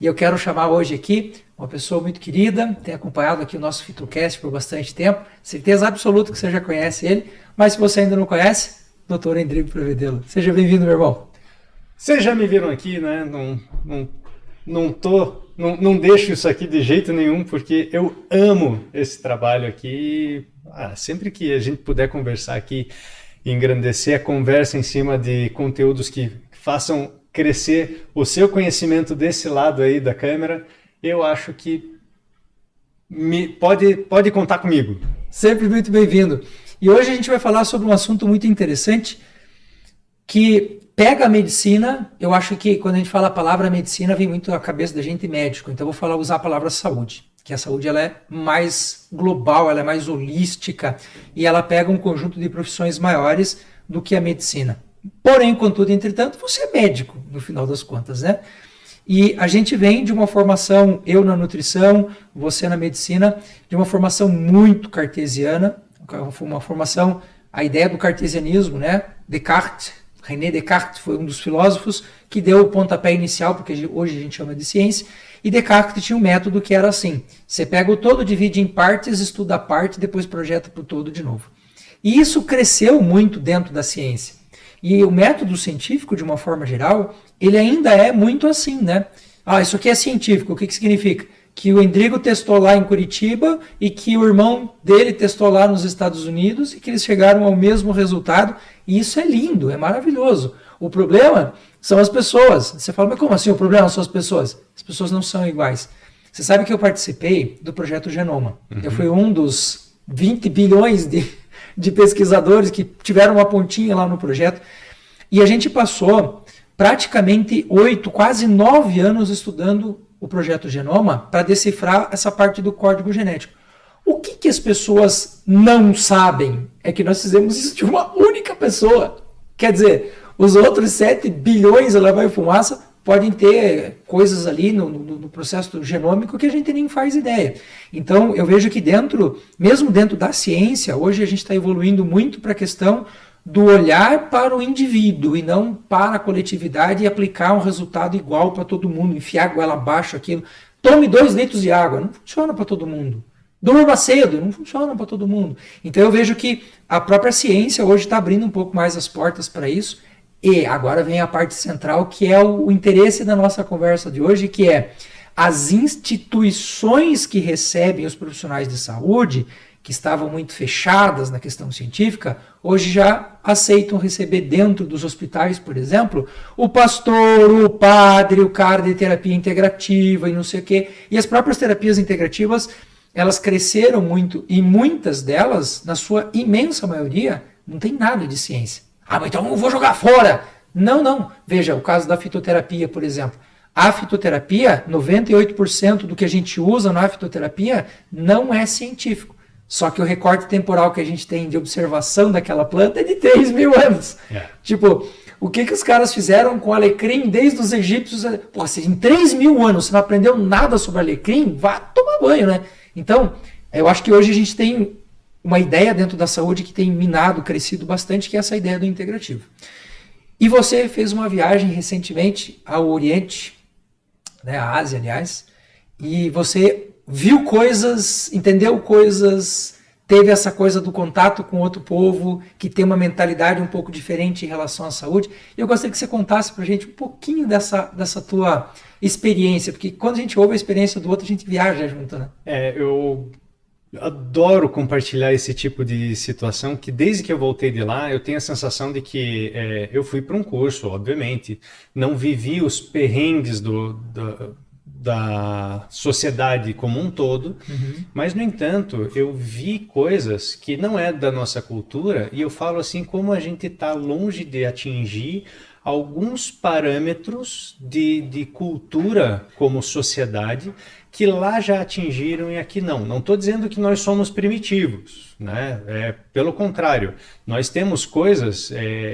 E eu quero chamar hoje aqui uma pessoa muito querida, tem acompanhado aqui o nosso FitoCast por bastante tempo, certeza absoluta que você já conhece ele, mas se você ainda não conhece, Dr. Endrigo Prevedelo. Seja bem-vindo, meu irmão. Vocês já me viram aqui, né? Não deixo isso aqui de jeito nenhum, porque eu amo esse trabalho aqui. Sempre que a gente puder conversar aqui, engrandecer a conversa em cima de conteúdos que façam crescer o seu conhecimento desse lado aí da câmera, eu acho que pode contar comigo. Sempre muito bem-vindo. E hoje a gente vai falar sobre um assunto muito interessante que pega a medicina. Eu acho que quando a gente fala a palavra medicina, vem muito à cabeça da gente médico. Então eu vou usar a palavra saúde, que a saúde ela é mais global, ela é mais holística e ela pega um conjunto de profissões maiores do que a medicina. Porém, contudo, entretanto, você é médico, no final das contas, né? E a gente vem de uma formação, eu na nutrição, você na medicina, de uma formação muito cartesiana, uma formação, a ideia do cartesianismo, né? Descartes, René Descartes foi um dos filósofos que deu o pontapé inicial, porque hoje a gente chama de ciência, e Descartes tinha um método que era assim, você pega o todo, divide em partes, estuda a parte, depois projeta para o todo de novo. E isso cresceu muito dentro da ciência. E o método científico, de uma forma geral, ele ainda é muito assim, né? Isso aqui é científico, o que significa? Que o Endrigo testou lá em Curitiba e que o irmão dele testou lá nos Estados Unidos e que eles chegaram ao mesmo resultado. E isso é lindo, é maravilhoso. O problema são as pessoas. Você fala, mas como assim o problema são as pessoas? As pessoas não são iguais. Você sabe que eu participei do projeto Genoma. Uhum. Eu fui um dos 20 bilhões de pesquisadores que tiveram uma pontinha lá no projeto. E a gente passou praticamente 8, quase 9 anos estudando o projeto Genoma para decifrar essa parte do código genético. O que as pessoas não sabem é que nós fizemos isso de uma única pessoa. Quer dizer, os outros 7 bilhões ela vai fumaça podem ter coisas ali no processo genômico que a gente nem faz ideia. Então, eu vejo que mesmo dentro da ciência, hoje a gente está evoluindo muito para a questão do olhar para o indivíduo e não para a coletividade e aplicar um resultado igual para todo mundo, enfiar a goela abaixo aquilo. Tome 2 litros de água, não funciona para todo mundo. Durma cedo, não funciona para todo mundo. Então eu vejo que a própria ciência hoje está abrindo um pouco mais as portas para isso. E agora vem a parte central, que é o interesse da nossa conversa de hoje, que é as instituições que recebem os profissionais de saúde, que estavam muito fechadas na questão científica, hoje já aceitam receber dentro dos hospitais, por exemplo, o pastor, o padre, o cara de terapia integrativa e não sei o quê. E as próprias terapias integrativas, elas cresceram muito e muitas delas, na sua imensa maioria, não tem nada de ciência. Mas então eu vou jogar fora. Não. Veja, o caso da fitoterapia, por exemplo. A fitoterapia, 98% do que a gente usa na fitoterapia não é científico. Só que o recorte temporal que a gente tem de observação daquela planta é de 3 mil anos. Tipo, o que os caras fizeram com alecrim desde os egípcios? Pô, se em 3 mil anos você não aprendeu nada sobre alecrim, vá tomar banho, né? Então, eu acho que hoje a gente tem uma ideia dentro da saúde que tem crescido bastante, que é essa ideia do integrativo. E você fez uma viagem recentemente ao Oriente, né, à Ásia, aliás, e você viu coisas, entendeu coisas, teve essa coisa do contato com outro povo, que tem uma mentalidade um pouco diferente em relação à saúde. E eu gostaria que você contasse pra gente um pouquinho dessa tua experiência, porque quando a gente ouve a experiência do outro, a gente viaja junto, né? Eu adoro compartilhar esse tipo de situação, que desde que eu voltei de lá, eu tenho a sensação de que eu fui para um curso, obviamente, não vivi os perrengues da sociedade como um todo, mas, no entanto, eu vi coisas que não é da nossa cultura, e eu falo assim, como a gente está longe de atingir alguns parâmetros de cultura como sociedade, que lá já atingiram e aqui não. Não estou dizendo que nós somos primitivos, né? Pelo contrário, nós temos coisas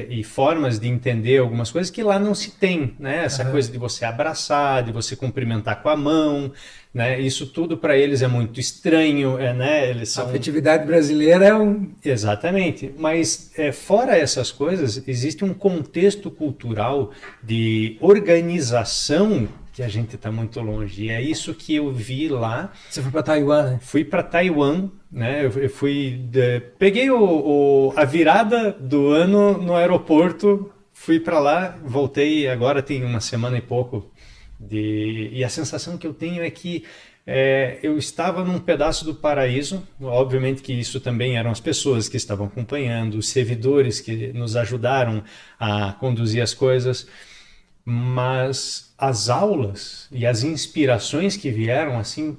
e formas de entender algumas coisas que lá não se tem, né? Essa coisa de você abraçar, de você cumprimentar com a mão, né? Isso tudo para eles é muito estranho, né? Eles são... A afetividade brasileira é um... Exatamente, mas fora essas coisas, existe um contexto cultural de organização que a gente está muito longe. E é isso que eu vi lá. Você foi para Taiwan, né? Fui para Taiwan, né? Eu fui, peguei a virada do ano no aeroporto, fui para lá, voltei agora tem uma semana e pouco. E a sensação que eu tenho é que eu estava num pedaço do paraíso. Obviamente que isso também eram as pessoas que estavam acompanhando, os servidores que nos ajudaram a conduzir as coisas, mas as aulas e as inspirações que vieram assim,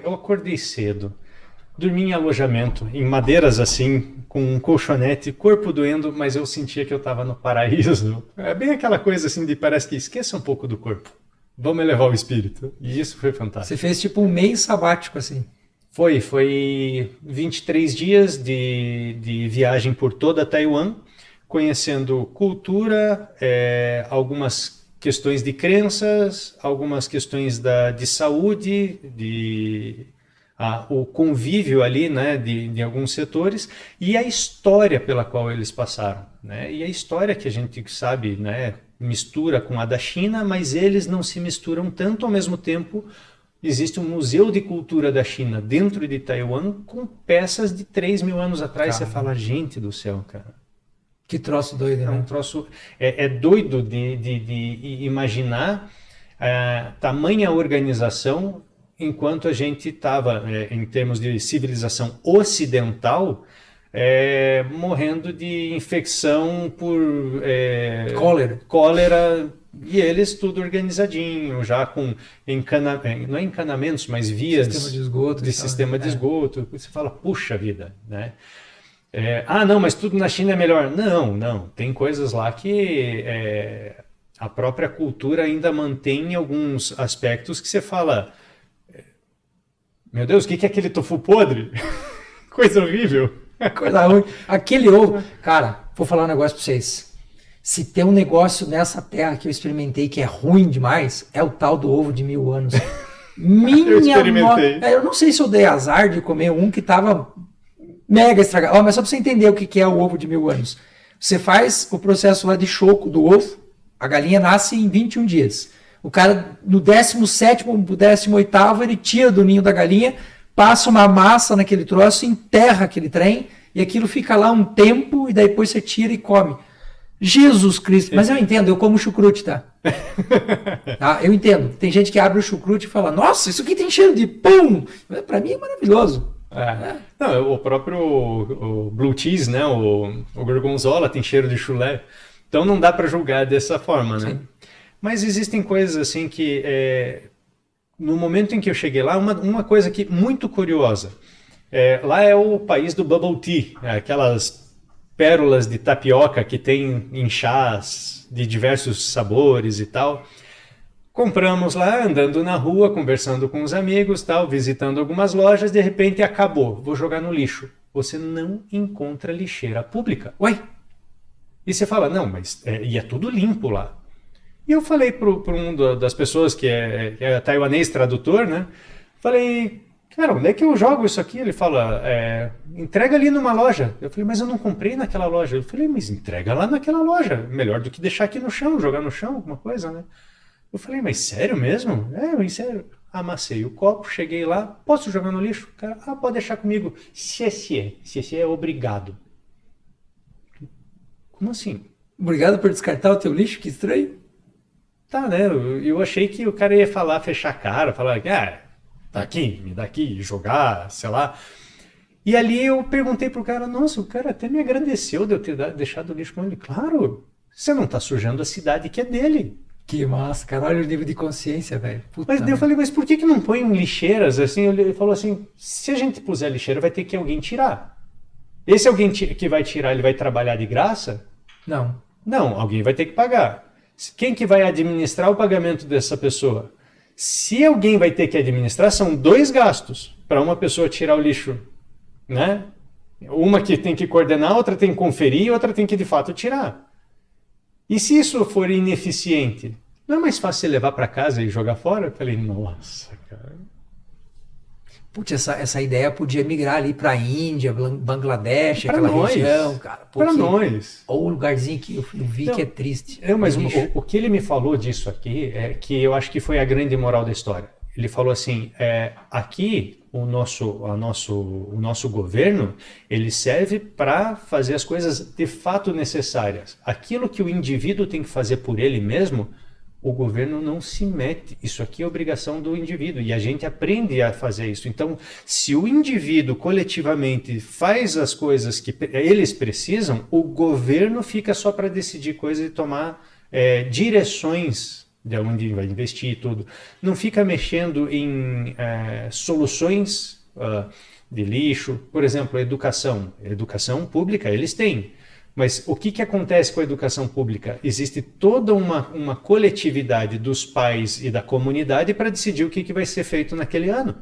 eu acordei cedo, dormi em alojamento, em madeiras assim, com um colchonete, corpo doendo, mas eu sentia que eu estava no paraíso. É bem aquela coisa assim de parece que esqueça um pouco do corpo. Vamos elevar o espírito. E isso foi fantástico. Você fez tipo um mês sabático, assim. Foi 23 dias de viagem por toda Taiwan, conhecendo cultura, algumas questões de crenças, algumas questões de saúde, o convívio ali, né, de alguns setores e a história pela qual eles passaram, né? E a história que a gente sabe, né, mistura com a da China, mas eles não se misturam tanto. Ao mesmo tempo, existe um museu de cultura da China dentro de Taiwan com peças de 3.000 anos atrás. Você fala, gente do céu, cara. Que troço doido, né? É um troço... É doido de imaginar tamanha organização enquanto a gente estava, em termos de civilização ocidental, morrendo de infecção por cólera, e eles tudo organizadinho, já com não é encanamentos, mas vias sistema de esgoto. Você fala, puxa vida, né? Não, mas tudo na China é melhor. Não, tem coisas lá que a própria cultura ainda mantém alguns aspectos que você fala, meu Deus, o que é aquele tofu podre? Coisa horrível. Coisa ruim. Aquele ovo... Cara, vou falar um negócio pra vocês. Se tem um negócio nessa terra que eu experimentei que é ruim demais, é o tal do ovo de 1.000 anos. Eu experimentei. Eu não sei se eu dei azar de comer um que tava mega estragado. Mas só pra você entender o que é o ovo de 1.000 anos. Você faz o processo lá de choco do ovo, a galinha nasce em 21 dias. O cara, no 17º, 18º, ele tira do ninho da galinha, passa uma massa naquele troço, enterra aquele trem, e aquilo fica lá um tempo, e daí depois você tira e come. Jesus Cristo! Mas eu entendo, eu como chucrute, tá? Eu entendo. Tem gente que abre o chucrute e fala, nossa, isso aqui tem cheiro de pão! Pra mim é maravilhoso. Não, o próprio blue cheese, né? O gorgonzola tem cheiro de chulé. Então não dá para julgar dessa forma, né? Sim. Mas existem coisas assim que, no momento em que eu cheguei lá, uma coisa que muito curiosa, lá é o país do bubble tea, aquelas pérolas de tapioca que tem em chás de diversos sabores e tal. Compramos lá, andando na rua, conversando com os amigos, tal, visitando algumas lojas, de repente acabou, vou jogar no lixo. Você não encontra lixeira pública. Ué? E você fala, não, mas e é tudo limpo lá. E eu falei para das pessoas que é taiwanês tradutor, né? Falei, cara, onde é que eu jogo isso aqui? Ele fala, entrega ali numa loja. Eu falei, mas eu não comprei naquela loja. Eu falei, mas entrega lá naquela loja. Melhor do que deixar aqui no chão, jogar no chão, alguma coisa, né? Eu falei, mas sério mesmo? Sério. Amassei o copo, cheguei lá, posso jogar no lixo? O cara, pode deixar comigo. Se é obrigado. Como assim? Obrigado por descartar o teu lixo, que estranho. Tá, né? Eu achei que o cara ia falar, fechar a cara, falar, tá aqui, me dá aqui, jogar, sei lá. E ali eu perguntei pro cara, nossa, o cara até me agradeceu de eu ter deixado o lixo com ele. Claro, você não tá sujando a cidade que é dele. Que massa, cara, olha o nível de consciência, velho. Mas daí eu falei, mas por que não põem lixeiras assim? Ele falou assim, se a gente puser lixeira, vai ter que alguém tirar. Esse alguém que vai tirar, ele vai trabalhar de graça? Não. Não, alguém vai ter que pagar. Quem que vai administrar o pagamento dessa pessoa? Se alguém vai ter que administrar, são 2 gastos para uma pessoa tirar o lixo, né? Uma que tem que coordenar, outra tem que conferir, outra tem que de fato tirar. E se isso for ineficiente, não é mais fácil você levar para casa e jogar fora? Eu falei, nossa, cara. Putz, essa ideia podia migrar ali para a Índia, Bangladesh, Pra aquela nós. região, cara. Para nós. Ou um lugarzinho que eu vi Não, que é triste. Mas Bicho. o que ele me falou disso aqui é que eu acho que foi a grande moral da história. Ele falou assim, aqui o nosso governo, ele serve para fazer as coisas de fato necessárias. Aquilo que o indivíduo tem que fazer por ele mesmo, o governo não se mete. Isso aqui é obrigação do indivíduo e a gente aprende a fazer isso. Então, se o indivíduo coletivamente faz as coisas que eles precisam, o governo fica só para decidir coisas e tomar direções de onde vai investir e tudo. Não fica mexendo em soluções de lixo. Por exemplo, a educação pública, eles têm. Mas o que acontece com a educação pública? Existe toda uma coletividade dos pais e da comunidade para decidir o que vai ser feito naquele ano.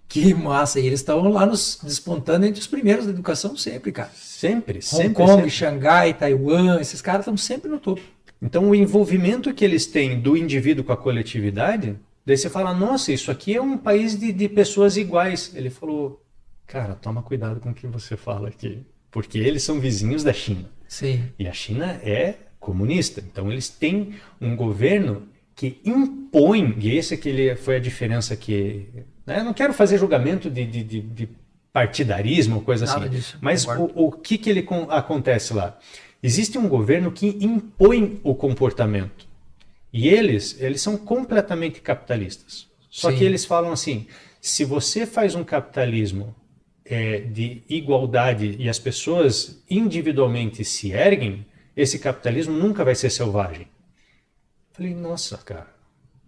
Que massa! E eles estão lá despontando entre os primeiros da educação sempre, cara. Sempre. Hong Kong, Xangai, Taiwan, esses caras estão sempre no topo. Então, o envolvimento que eles têm do indivíduo com a coletividade, daí você fala, nossa, isso aqui é um país de pessoas iguais. Ele falou, cara, toma cuidado com o que você fala aqui. Porque eles são vizinhos da China. Sim. E a China é comunista. Então, eles têm um governo que impõe, e essa que foi a diferença que... Né, eu não quero fazer julgamento de partidarismo ou coisa Nada assim. disso, Mas concordo. o que acontece lá? Existe um governo que impõe o comportamento. E eles são completamente capitalistas. Só Sim. que eles falam assim, se você faz um capitalismo de igualdade e as pessoas individualmente se erguem, esse capitalismo nunca vai ser selvagem. Falei, nossa, cara,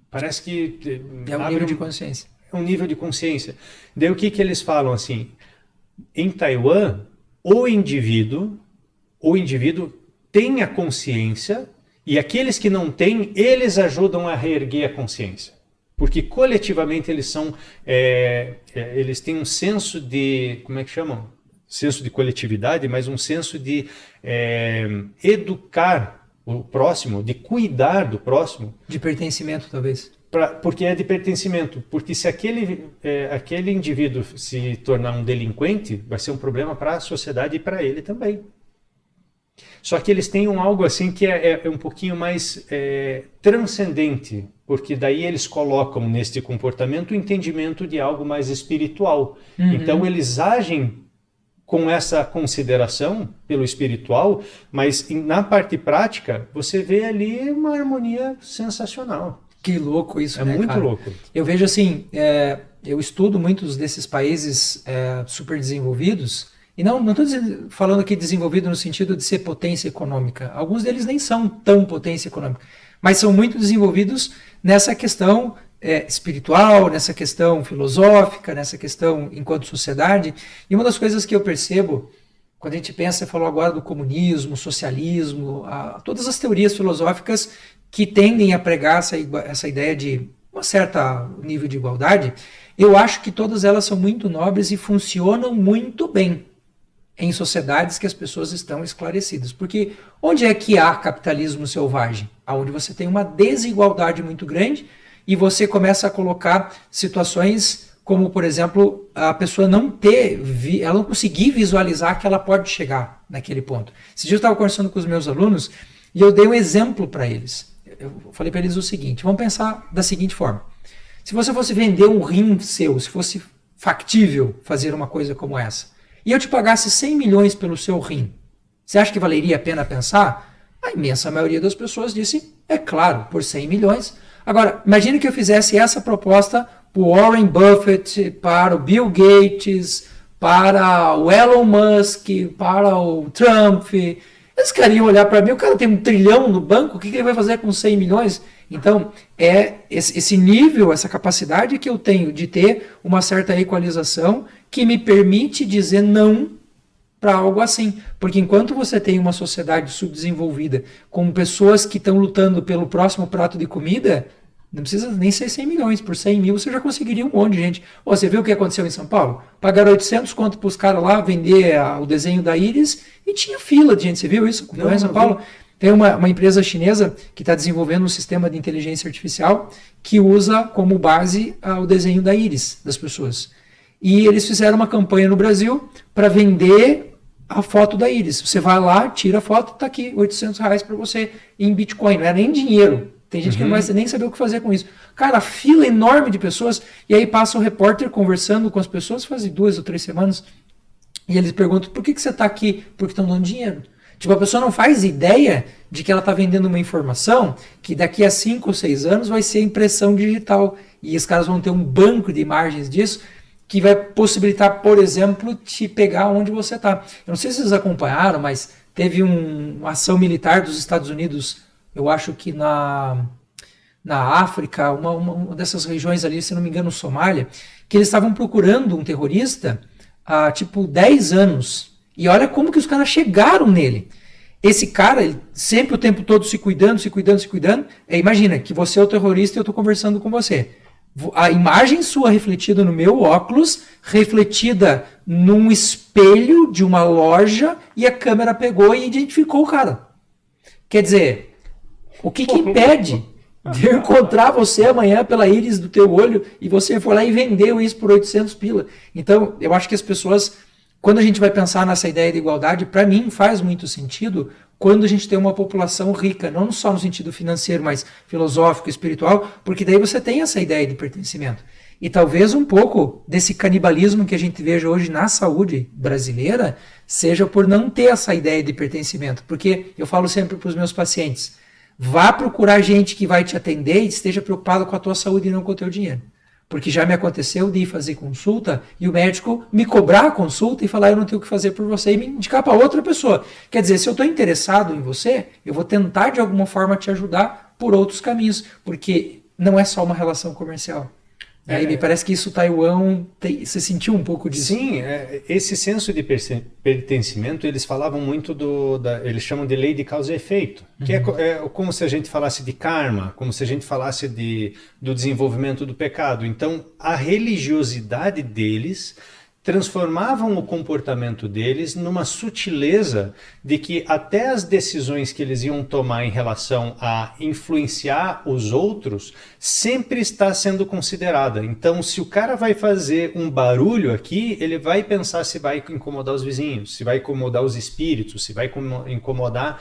parece que... É um nível de consciência. É um nível de consciência. Daí o que eles falam assim? Em Taiwan, o indivíduo tem a consciência e aqueles que não têm, eles ajudam a reerguer a consciência. Porque coletivamente eles eles têm um senso de, como é que chamam? Senso de coletividade, mas um senso de educar o próximo, de cuidar do próximo. De pertencimento, talvez. Porque é de pertencimento. Porque se aquele indivíduo se tornar um delinquente, vai ser um problema para a sociedade e para ele também. Só que eles têm algo assim que é um pouquinho mais transcendente, porque daí eles colocam neste comportamento o entendimento de algo mais espiritual. Uhum. Então eles agem com essa consideração pelo espiritual, mas na parte prática você vê ali uma harmonia sensacional. Que louco isso, né, muito cara? louco. Eu vejo assim, eu estudo muitos desses países super desenvolvidos, e não estou falando aqui desenvolvido no sentido de ser potência econômica. Alguns deles nem são tão potência econômica, mas são muito desenvolvidos nessa questão espiritual, nessa questão filosófica, nessa questão enquanto sociedade. E uma das coisas que eu percebo, quando a gente pensa, você falou agora do comunismo, socialismo, todas as teorias filosóficas que tendem a pregar essa ideia de um certo nível de igualdade, eu acho que todas elas são muito nobres e funcionam muito bem em sociedades que as pessoas estão esclarecidas. Porque onde é que há capitalismo selvagem? Onde você tem uma desigualdade muito grande e você começa a colocar situações como, por exemplo, a pessoa ela não conseguir visualizar que ela pode chegar naquele ponto. Esse dia eu estava conversando com os meus alunos e eu dei um exemplo para eles. Eu falei para eles o seguinte, vamos pensar da seguinte forma. Se você fosse vender um rim seu, se fosse factível fazer uma coisa como essa, e eu te pagasse 100 milhões pelo seu rim, você acha que valeria a pena pensar? A imensa maioria das pessoas disse, é claro, por 100 milhões. Agora, imagine que eu fizesse essa proposta para o Warren Buffett, para o Bill Gates, para o Elon Musk, para o Trump. Eles queriam olhar para mim, o cara tem 1 trilhão no banco, o que ele vai fazer com 100 milhões? Então, é esse nível, essa capacidade que eu tenho de ter uma certa equalização que me permite dizer não para algo assim. Porque enquanto você tem uma sociedade subdesenvolvida com pessoas que estão lutando pelo próximo prato de comida, não precisa nem ser 100 milhões. Por 100 mil você já conseguiria um monte de gente. Você viu o que aconteceu em São Paulo? Pagaram 800 conto para os caras lá vender o desenho da Íris e tinha fila de gente. Você viu isso em São Paulo? Tem uma empresa chinesa que está desenvolvendo um sistema de inteligência artificial que usa como base o desenho da íris das pessoas. E eles fizeram uma campanha no Brasil para vender a foto da íris. Você vai lá, tira a foto, está aqui, R$800 para você em Bitcoin. Não é nem dinheiro. Tem gente que não vai nem saber o que fazer com isso. Cara, fila enorme de pessoas, e aí passa o repórter conversando com as pessoas, faz 2 ou 3 semanas, e eles perguntam, por que você está aqui? Porque estão dando dinheiro. Tipo, a pessoa não faz ideia de que ela está vendendo uma informação que daqui a 5 ou 6 anos vai ser impressão digital. E os caras vão ter um banco de imagens disso que vai possibilitar, por exemplo, te pegar onde você está. Eu não sei se vocês acompanharam, mas teve uma ação militar dos Estados Unidos, eu acho que na África, uma dessas regiões ali, se não me engano, Somália, que eles estavam procurando um terrorista há tipo 10 anos. E olha como que os caras chegaram nele. Esse cara, ele sempre o tempo todo se cuidando. Imagina que você é o terrorista e eu estou conversando com você. A imagem sua refletida no meu óculos, refletida num espelho de uma loja, e a câmera pegou e identificou o cara. Quer dizer, o que impede de eu encontrar você amanhã pela íris do teu olho e você for lá e vendeu isso por 800 pila? Então, eu acho que as pessoas, quando a gente vai pensar nessa ideia de igualdade, para mim faz muito sentido quando a gente tem uma população rica, não só no sentido financeiro, mas filosófico, espiritual, porque daí você tem essa ideia de pertencimento. E talvez um pouco desse canibalismo que a gente veja hoje na saúde brasileira seja por não ter essa ideia de pertencimento. Porque eu falo sempre para os meus pacientes, vá procurar gente que vai te atender e esteja preocupado com a tua saúde e não com o teu dinheiro. Porque já me aconteceu de ir fazer consulta e o médico me cobrar a consulta e falar eu não tenho o que fazer por você e me indicar para outra pessoa. Quer dizer, se eu estou interessado em você, eu vou tentar de alguma forma te ajudar por outros caminhos, porque não é só uma relação comercial. Aí me parece que isso Taiwan, você sentiu um pouco disso? Sim, esse senso de pertencimento, eles falavam muito eles chamam de lei de causa e efeito, que é como se a gente falasse de karma, como se a gente falasse do desenvolvimento do pecado. Então, a religiosidade deles transformavam o comportamento deles numa sutileza de que até as decisões que eles iam tomar em relação a influenciar os outros sempre está sendo considerada. Então, se o cara vai fazer um barulho aqui, ele vai pensar se vai incomodar os vizinhos, se vai incomodar os espíritos, se vai incomodar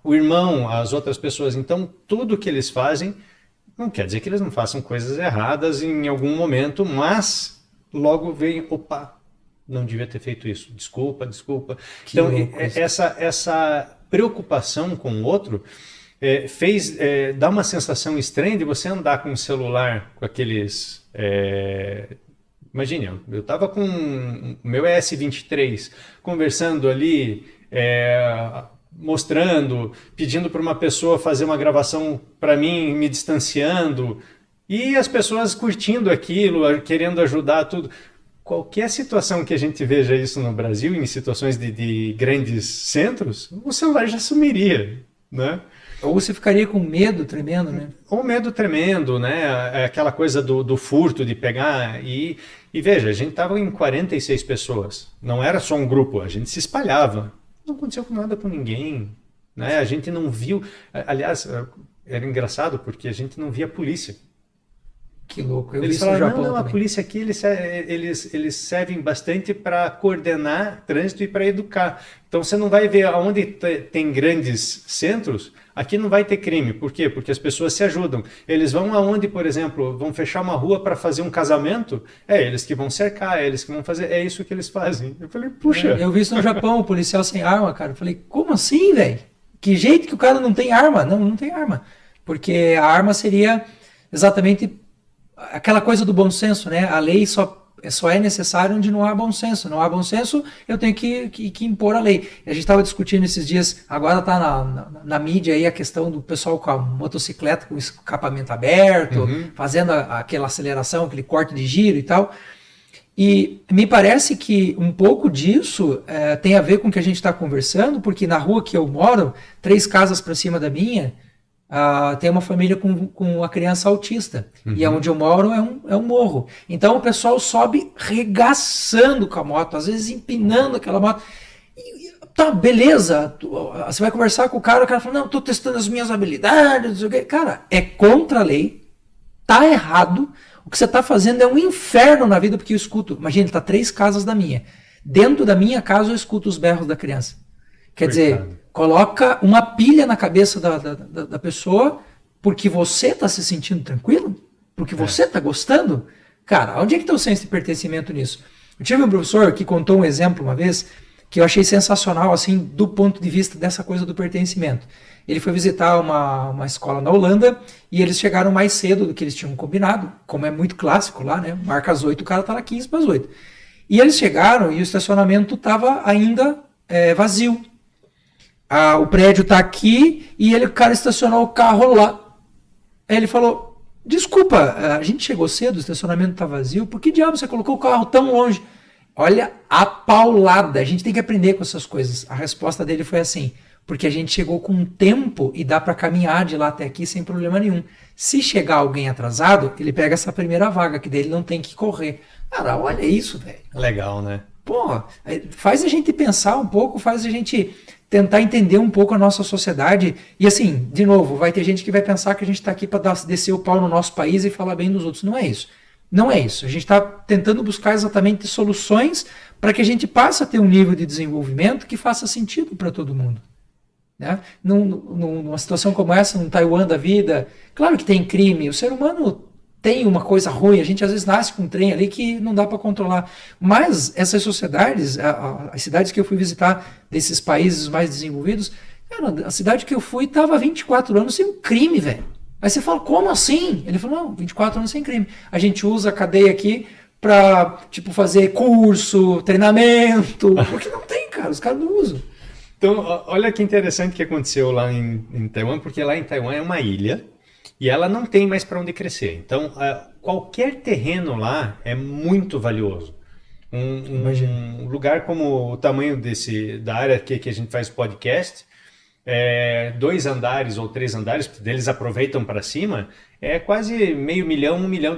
o irmão, as outras pessoas. Então, tudo que eles fazem não quer dizer que eles não façam coisas erradas em algum momento, mas logo vem, opa, não devia ter feito isso, desculpa. Então, essa preocupação com o outro dá uma sensação estranha de você andar com um celular, com aqueles... Imagine, eu estava com o meu ES23, conversando ali, mostrando, pedindo para uma pessoa fazer uma gravação para mim, me distanciando... E as pessoas curtindo aquilo, querendo ajudar, tudo. Qualquer situação que a gente veja isso no Brasil, em situações de grandes centros, o celular já sumiria, né? Ou você ficaria com medo tremendo, né? Ou medo tremendo, né? Aquela coisa do furto, de pegar. E veja, a gente estava em 46 pessoas. Não era só um grupo, a gente se espalhava. Não aconteceu nada com ninguém, né? A gente não viu... Aliás, era engraçado porque a gente não via a polícia. Que louco, eles falaram, não, a polícia aqui, eles servem bastante para coordenar trânsito e para educar. Então você não vai ver onde tem grandes centros, aqui não vai ter crime. Por quê? Porque as pessoas se ajudam. Eles vão aonde, por exemplo, vão fechar uma rua para fazer um casamento, eles que vão cercar, é eles que vão fazer, é isso que eles fazem. Eu falei, puxa. Eu vi isso no Japão, o policial sem arma, cara. Eu falei, como assim, velho? Que jeito que o cara não tem arma? Não tem arma. Porque a arma seria exatamente... aquela coisa do bom senso, né? A lei só é necessária onde não há bom senso. Não há bom senso, eu tenho que impor a lei. A gente estava discutindo esses dias, agora está na mídia aí a questão do pessoal com a motocicleta com o escapamento aberto, fazendo aquela aceleração, aquele corte de giro e tal. E me parece que um pouco disso tem a ver com o que a gente está conversando, porque na rua que eu moro, 3 casas para cima da minha, tem uma família com uma criança autista. E onde eu moro é um morro. Então o pessoal sobe regaçando com a moto, às vezes empinando aquela moto. E Tá, beleza. Você vai conversar com o cara fala, não, tô testando as minhas habilidades, não sei o quê. Cara, é contra a lei, tá errado. O que você tá fazendo é um inferno na vida, porque eu escuto. Imagina, tá 3 casas da minha. Dentro da minha casa eu escuto os berros da criança. Quer dizer, coloca uma pilha na cabeça da pessoa porque você está se sentindo tranquilo? Porque você está gostando? Cara, onde é que está o senso de pertencimento nisso? Eu tive um professor que contou um exemplo uma vez que eu achei sensacional, assim, do ponto de vista dessa coisa do pertencimento. Ele foi visitar uma escola na Holanda e eles chegaram mais cedo do que eles tinham combinado, como é muito clássico lá, né? Marca às 8, o cara está lá 15 para as 8. E eles chegaram e o estacionamento estava ainda vazio. O prédio está aqui e o cara estacionou o carro lá. Aí ele falou, desculpa, a gente chegou cedo, o estacionamento está vazio, por que diabo você colocou o carro tão longe? Olha a paulada, a gente tem que aprender com essas coisas. A resposta dele foi assim, porque a gente chegou com tempo e dá para caminhar de lá até aqui sem problema nenhum. Se chegar alguém atrasado, ele pega essa primeira vaga, que dele não tem que correr. Cara, olha isso, velho. Legal, né? Porra, faz a gente pensar um pouco, faz a gente tentar entender um pouco a nossa sociedade. E assim, de novo, vai ter gente que vai pensar que a gente está aqui para descer o pau no nosso país e falar bem dos outros. Não é isso. Não é isso. A gente está tentando buscar exatamente soluções para que a gente passe a ter um nível de desenvolvimento que faça sentido para todo mundo. Né? Numa situação como essa, num Taiwan da vida, claro que tem crime. O ser humano tem uma coisa ruim, a gente às vezes nasce com um trem ali que não dá para controlar. Mas essas sociedades, as cidades que eu fui visitar desses países mais desenvolvidos, cara, a cidade que eu fui estava 24 anos sem um crime, velho. Aí você fala, como assim? Ele falou, não, 24 anos sem crime. A gente usa a cadeia aqui para tipo, fazer curso, treinamento, porque não tem, cara, os caras não usam. Então, olha que interessante que aconteceu lá em Taiwan, porque lá em Taiwan é uma ilha, e ela não tem mais para onde crescer. Então, qualquer terreno lá é muito valioso. Um lugar como o tamanho da área que a gente faz podcast, 2 andares ou 3 andares, porque eles aproveitam para cima, é quase R$500.000, R$1 milhão.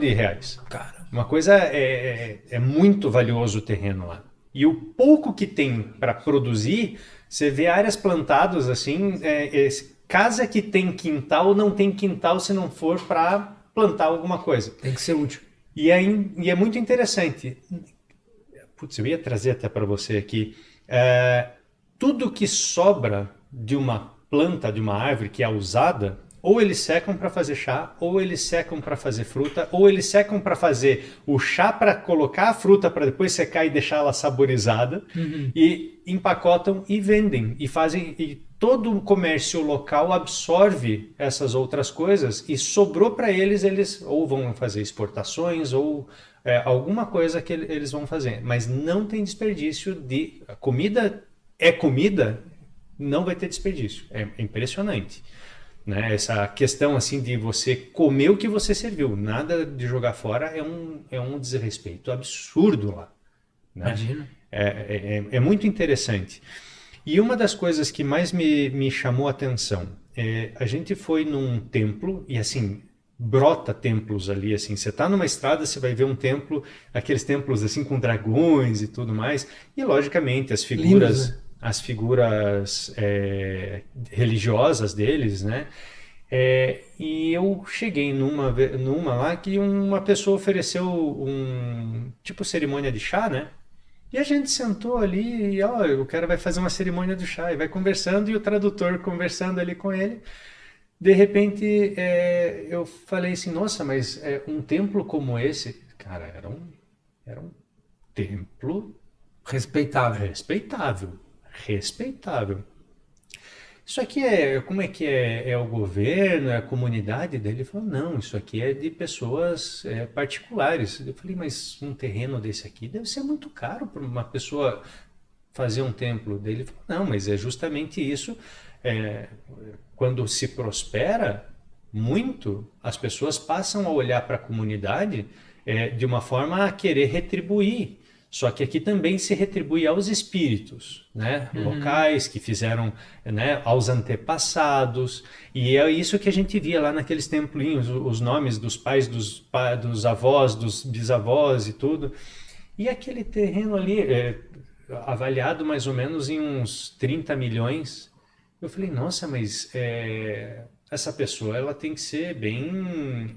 Cara. Uma coisa é muito valioso o terreno lá. E o pouco que tem para produzir, você vê áreas plantadas assim, casa que tem quintal não tem quintal se não for para plantar alguma coisa. Tem que ser útil. E é muito interessante. Putz, eu ia trazer até para você aqui. Tudo que sobra de uma planta, de uma árvore que é usada, ou eles secam para fazer chá, ou eles secam para fazer fruta, ou eles secam para fazer o chá para colocar a fruta para depois secar e deixar ela saborizada, e empacotam e vendem, e fazem, e todo o comércio local absorve essas outras coisas, e sobrou para eles ou vão fazer exportações, ou alguma coisa que eles vão fazer, mas não tem desperdício de comida, não vai ter desperdício, é impressionante. Né? Essa questão assim de você comer o que você serviu, nada de jogar fora, é um desrespeito absurdo lá. Né? Imagina. É muito interessante. E uma das coisas que mais me chamou a atenção, a gente foi num templo e assim, brota templos ali, assim, você está numa estrada, você vai ver um templo, aqueles templos assim com dragões e tudo mais, e logicamente as figuras... Lindos, né? As figuras religiosas deles, né? E eu cheguei numa lá que uma pessoa ofereceu tipo cerimônia de chá, né? E a gente sentou ali e o cara vai fazer uma cerimônia do chá e vai conversando e o tradutor conversando ali com ele. De repente eu falei assim, nossa, mas um templo como esse, cara, era um templo respeitável. Isso aqui como é que é o governo, é a comunidade dele? Ele falou, não, isso aqui é de pessoas particulares. Eu falei, mas um terreno desse aqui deve ser muito caro para uma pessoa fazer um templo dele. Ele falou, não, mas é justamente isso. Quando se prospera muito, as pessoas passam a olhar para a comunidade de uma forma a querer retribuir. Só que aqui também se retribui aos espíritos, né? Locais que fizeram, né, aos antepassados. E é isso que a gente via lá naqueles templinhos, os nomes dos pais, dos avós, dos bisavós e tudo. E aquele terreno ali, avaliado mais ou menos em uns 30 milhões. Eu falei, nossa, mas essa pessoa ela tem que ser bem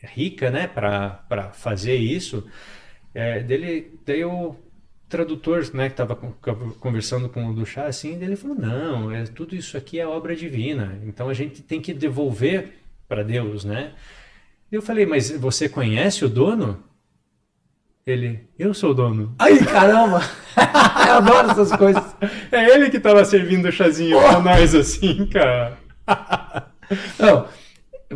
rica, né, para fazer isso. Daí o tradutor, né, que estava conversando com o do chá, assim, ele falou, não, tudo isso aqui é obra divina, então a gente tem que devolver para Deus, né? Eu falei, mas você conhece o dono? Ele, eu sou o dono. Ai, caramba! Eu adoro essas coisas. É ele que estava servindo o chazinho pra nós, assim, cara. Não,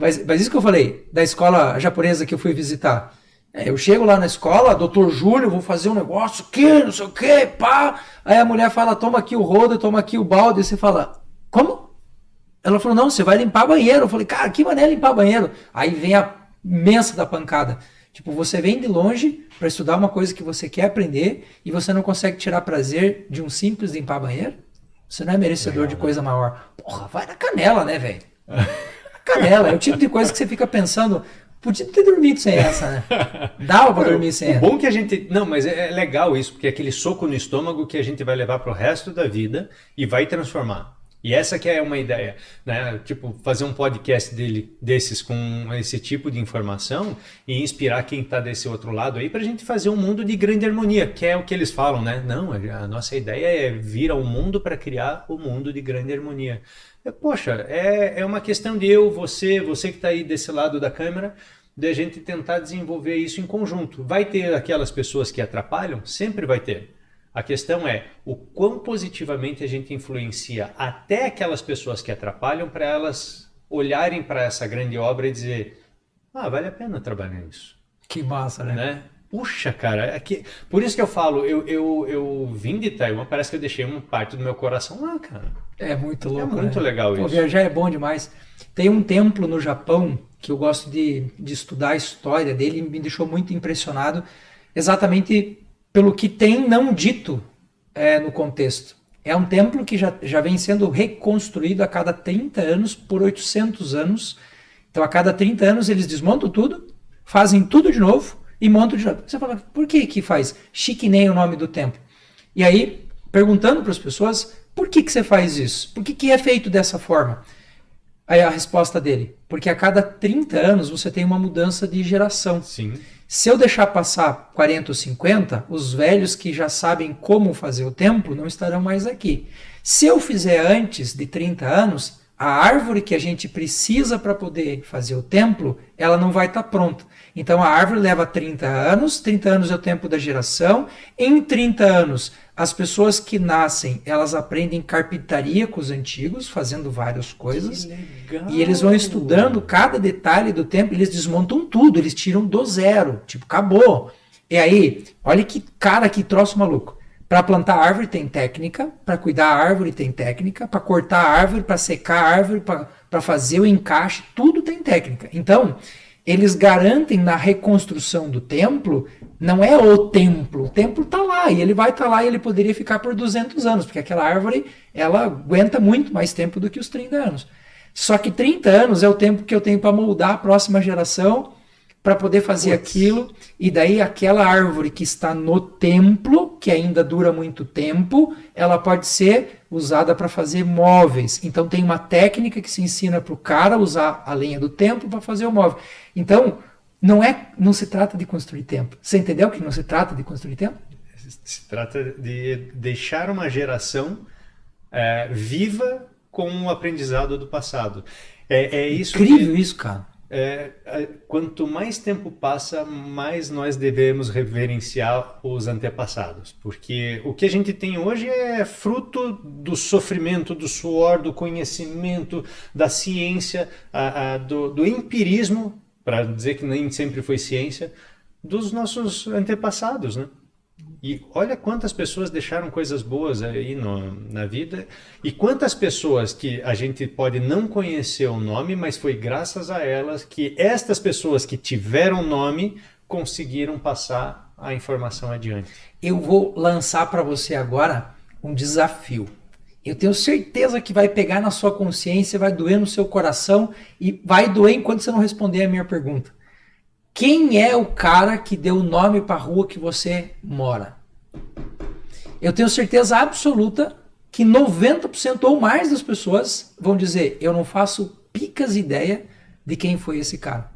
mas isso que eu falei, da escola japonesa que eu fui visitar. Eu chego lá na escola, doutor Júlio, vou fazer um negócio aqui, não sei o que, pá. Aí a mulher fala, toma aqui o rodo, toma aqui o balde. E você fala, como? Ela falou, não, você vai limpar banheiro. Eu falei, cara, que maneira limpar banheiro? Aí vem a imensa da pancada. Tipo, você vem de longe para estudar uma coisa que você quer aprender e você não consegue tirar prazer de um simples limpar banheiro? Você não é merecedor de coisa maior. Porra, vai na canela, né, velho? Canela, é o tipo de coisa que você fica pensando, podia ter dormido sem essa, né? Dava pra dormir sem essa. O bom que a gente... Não, mas é legal isso, porque é aquele soco no estômago que a gente vai levar pro resto da vida e vai transformar. E essa que é uma ideia, né? Tipo, fazer um podcast desses com esse tipo de informação e inspirar quem está desse outro lado aí para a gente fazer um mundo de grande harmonia, que é o que eles falam, né? Não, a nossa ideia é vir ao mundo para criar o mundo de grande harmonia. Poxa, é uma questão de você que está aí desse lado da câmera, de a gente tentar desenvolver isso em conjunto. Vai ter aquelas pessoas que atrapalham? Sempre vai ter. A questão é o quão positivamente a gente influencia até aquelas pessoas que atrapalham para elas olharem para essa grande obra e dizer, vale a pena trabalhar nisso. Que massa, né? Puxa, cara, por isso que eu falo, eu vim de Taiwan, parece que eu deixei uma parte do meu coração lá, cara. É muito louco, É muito legal isso. Viajar é bom demais. Tem um templo no Japão que eu gosto de estudar a história dele e me deixou muito impressionado, exatamente pelo que tem não dito no contexto. É um templo que já vem sendo reconstruído a cada 30 anos por 800 anos. Então, a cada 30 anos, eles desmontam tudo, fazem tudo de novo e montam de novo. Você fala, por que faz? Shikinei é o nome do templo. E aí, perguntando para as pessoas, por que você faz isso? Por que é feito dessa forma? Aí a resposta dele, porque a cada 30 anos você tem uma mudança de geração. Sim. Se eu deixar passar 40 ou 50, os velhos que já sabem como fazer o templo não estarão mais aqui. Se eu fizer antes de 30 anos, a árvore que a gente precisa para poder fazer o templo, ela não vai estar pronta. Então a árvore leva 30 anos é o tempo da geração. Em 30 anos, as pessoas que nascem, elas aprendem carpintaria com os antigos, fazendo várias coisas. Que legal. E eles vão estudando cada detalhe do templo, eles desmontam tudo, eles tiram do zero, tipo, acabou. E aí, olha que cara, que troço maluco. Para plantar árvore tem técnica, para cuidar a árvore tem técnica, para cortar a árvore, para secar a árvore, para fazer o encaixe, tudo tem técnica. Então, eles garantem na reconstrução do templo, não é o templo está lá, e ele vai estar lá e ele poderia ficar por 200 anos, porque aquela árvore, ela aguenta muito mais tempo do que os 30 anos. Só que 30 anos é o tempo que eu tenho para moldar a próxima geração, para poder fazer aquilo, e daí aquela árvore que está no templo, que ainda dura muito tempo, ela pode ser usada para fazer móveis. Então tem uma técnica que se ensina para o cara usar a lenha do templo para fazer o móvel. Então não se trata de construir templo. Você entendeu que não se trata de construir templo? Se trata de deixar uma geração viva com o aprendizado do passado. É isso. Incrível isso, cara. Quanto mais tempo passa, mais nós devemos reverenciar os antepassados, porque o que a gente tem hoje é fruto do sofrimento, do suor, do conhecimento, da ciência, do empirismo, para dizer que nem sempre foi ciência, dos nossos antepassados, né? E olha quantas pessoas deixaram coisas boas aí na vida e quantas pessoas que a gente pode não conhecer o nome, mas foi graças a elas que estas pessoas que tiveram nome conseguiram passar a informação adiante. Eu vou lançar para você agora um desafio. Eu tenho certeza que vai pegar na sua consciência, vai doer no seu coração e vai doer enquanto você não responder a minha pergunta. Quem é o cara que deu o nome para a rua que você mora? eu tenho certeza absoluta que 90% ou mais das pessoas vão dizer, eu não faço picas ideia de quem foi esse cara.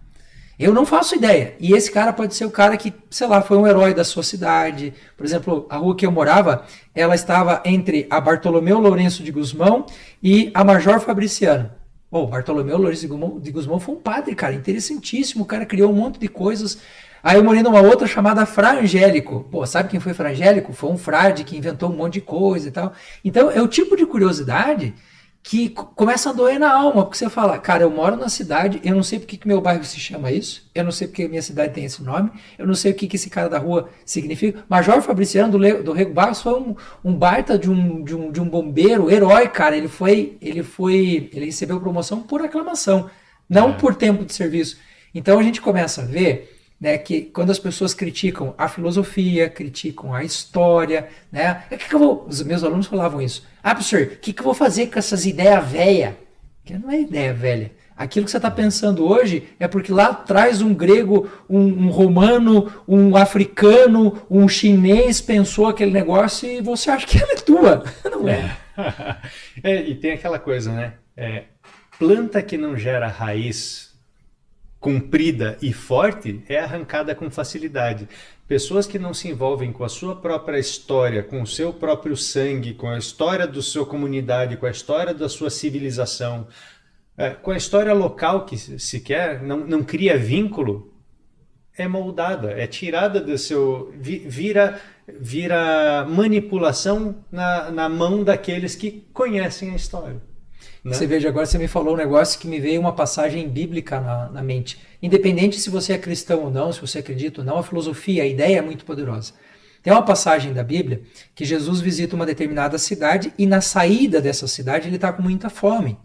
Eu não faço ideia. E esse cara pode ser o cara que, sei lá, foi um herói da sua cidade. Por exemplo, a rua que eu morava, ela estava entre a Bartolomeu Lourenço de Gusmão e a Major Fabriciano. Bom, Bartolomeu Lourenço de Gusmão foi um padre, cara, interessantíssimo. O cara criou um monte de coisas. Aí eu morei numa outra chamada Fra Angélico. Pô, sabe quem foi Fra Angélico? Foi um frade que inventou um monte de coisa e tal. Então, é o tipo de curiosidade que começa a doer na alma, porque você fala, cara, eu moro na cidade, eu não sei porque que meu bairro se chama isso, eu não sei porque minha cidade tem esse nome, eu não sei o que esse cara da rua significa. Major Fabriciano do Rego Barros foi um baita de um bombeiro, herói, cara, ele recebeu promoção por aclamação, não por tempo de serviço. Então a gente começa a ver, né, que quando as pessoas criticam a filosofia, criticam a história, né, os meus alunos falavam isso. Professor, o que eu vou fazer com essas ideias velhas? Que não é ideia velha. Aquilo que você está pensando hoje é porque lá atrás um grego, um romano, um africano, um chinês pensou aquele negócio e você acha que ela é tua. Não é. E tem aquela coisa, né? Planta que não gera raiz comprida e forte é arrancada com facilidade. Pessoas que não se envolvem com a sua própria história, com o seu próprio sangue, com a história da sua comunidade, com a história da sua civilização, com a história local que sequer não cria vínculo, é moldada, é tirada do seu... vira manipulação na mão daqueles que conhecem a história. Né? Você veja, agora você me falou um negócio que me veio uma passagem bíblica na mente. Independente se você é cristão ou não, se você acredita ou não, a filosofia, a ideia é muito poderosa. Tem uma passagem da Bíblia que Jesus visita uma determinada cidade e na saída dessa cidade ele está com muita fome.